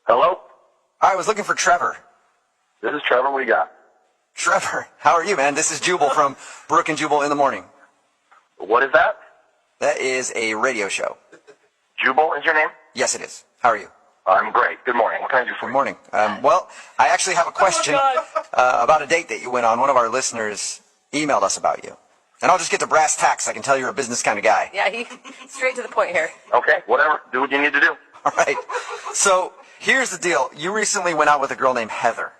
Hello? I was looking for Trevor. This is Trevor. What do you got? Trevor, how are you, man? This is Jubal from Brooke and Jubal in the Morning. What is that? That is a radio show. Jubal is your name? Yes, it is. How are you? I'm great. Good morning. What can I do for Good you? morning. Well, I actually have a question about a date that you went on. One of our listeners emailed us about you. And I'll just get to brass tacks. I can tell you're a business kind of guy. Yeah, he straight to the point here. Okay, whatever. Do what you need to do. All right. So here's the deal. You recently went out with a girl named Heather.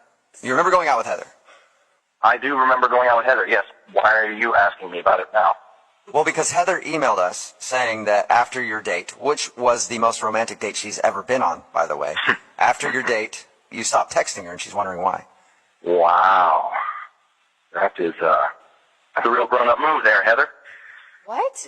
You remember going out with Heather? I do remember going out with Heather, yes. Why are you asking me about it now? Well, because Heather emailed us saying that after your date, which was the most romantic date she's ever been on, by the way, after your date, you stopped texting her, and she's wondering why. Wow. That's a real grown-up move there, Heather. What?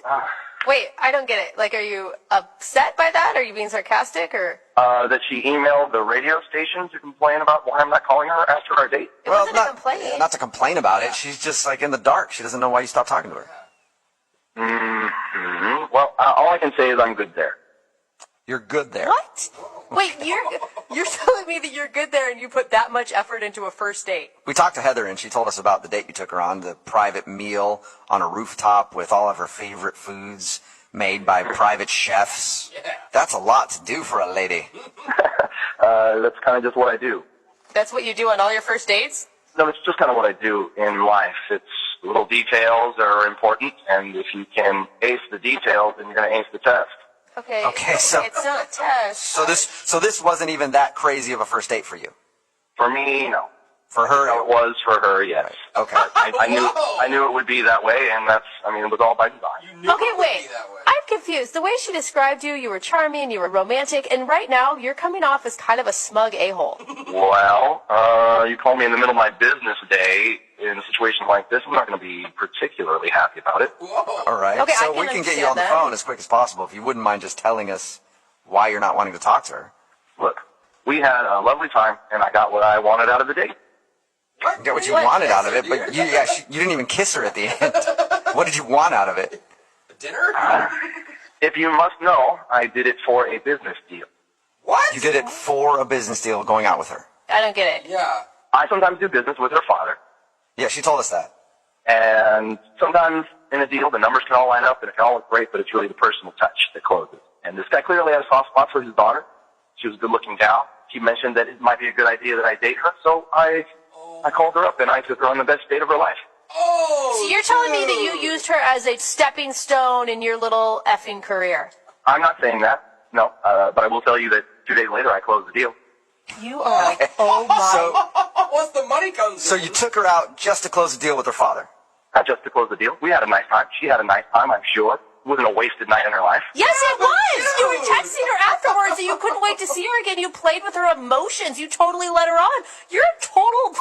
Wait, I don't get it. Like, are you upset by that? Are you being sarcastic, or? That she emailed the radio station to complain about why I'm not calling her after our date? It wasn't a complaint. Not to complain about it. She's just like in the dark. She doesn't know why you stopped talking to her. Mm-hmm. Well, all I can say is I'm good there. You're good there. What? Wait, you're telling me that you're good there and you put that much effort into a first date? We talked to Heather, and she told us about the date you took her on, the private meal on a rooftop with all of her favorite foods made by private chefs. Yeah. That's a lot to do for a lady. That's kind of just what I do. That's what you do on all your first dates? No, it's just kind of what I do in life. It's little details that are important, and if you can ace the details, then you're going to ace the test. Okay, so it's not a test. So this wasn't even that crazy of a first date for you. For me, no. For her, No, it was for her, yes. Okay. I knew it would be that way, and it was all by design. Okay, wait. I'm confused. The way she described you, you were charming, you were romantic, and right now you're coming off as kind of a smug a-hole. Well, you called me in the middle of my business day in a situation like this. I'm not going to be particularly happy about it. All right. Okay, so we can get you on the phone as quick as possible if you wouldn't mind just telling us why you're not wanting to talk to her. Look, we had a lovely time, and I got what I wanted out of the date. You got what you wanted out of it, but you didn't even kiss her at the end. What did you want out of it? Dinner? If you must know, I did it for a business deal. What? You did it for a business deal going out with her. I don't get it. Yeah. I sometimes do business with her father, Yeah, she told us that. and sometimes in a deal the numbers can all line up and it can all look great, but it's really the personal touch that closes. And this guy clearly had a soft spot for his daughter. She was a good-looking gal. He mentioned that it might be a good idea that I date her, so I called her up and I took her on the best date of her life. Oh, So you're telling me that you used her as a stepping stone in your little effing career? I'm not saying that, no, but I will tell you that 2 days later I closed the deal. You are like, oh my. Once the money comes So in. you took her out just to close the deal with her father. Not just to close the deal. We had a nice time. She had a nice time, I'm sure. It wasn't a wasted night in her life. Yes, it was! You were texting her afterwards and you couldn't wait to see her again. You played with her emotions. You totally let her on. You're a total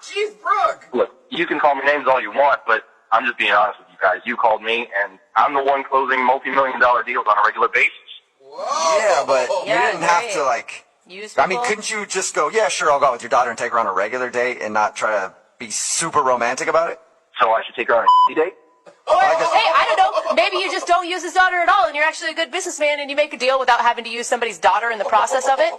Jeez, Brooke. Look, you can call me names all you want, but I'm just being honest with you guys. You called me, and I'm the one closing multi-million-dollar deals on a regular basis. Whoa. Yeah, but Yeah, you didn't have great. to, like... Use I mean, people. couldn't you just go, yeah, sure, I'll go out with your daughter and take her on a regular date and not try to be super romantic about it? So I should take her on a date? Hey, I don't know. Maybe you just don't use his daughter at all and you're actually a good businessman and you make a deal without having to use somebody's daughter in the process of it.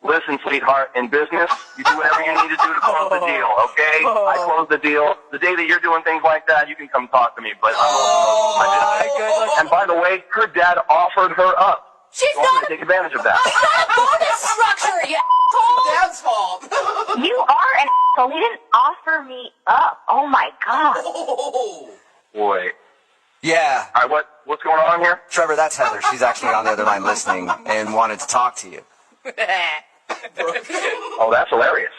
Listen, sweetheart, in business, you do whatever you need to do to close the deal, okay? I close the deal. The day that you're doing things like that, you can come talk to me, but I'm my business. Good. And by the way, her dad offered her up. She's You want me not to take advantage of that? a bonus structure, you asshole. Dad's fault. You are an asshole. He didn't offer me up. Oh my god. Oh. Wait. Yeah. All right, what's going on here? Trevor, that's Heather. She's actually on the other line listening and wanted to talk to you. Oh, that's hilarious.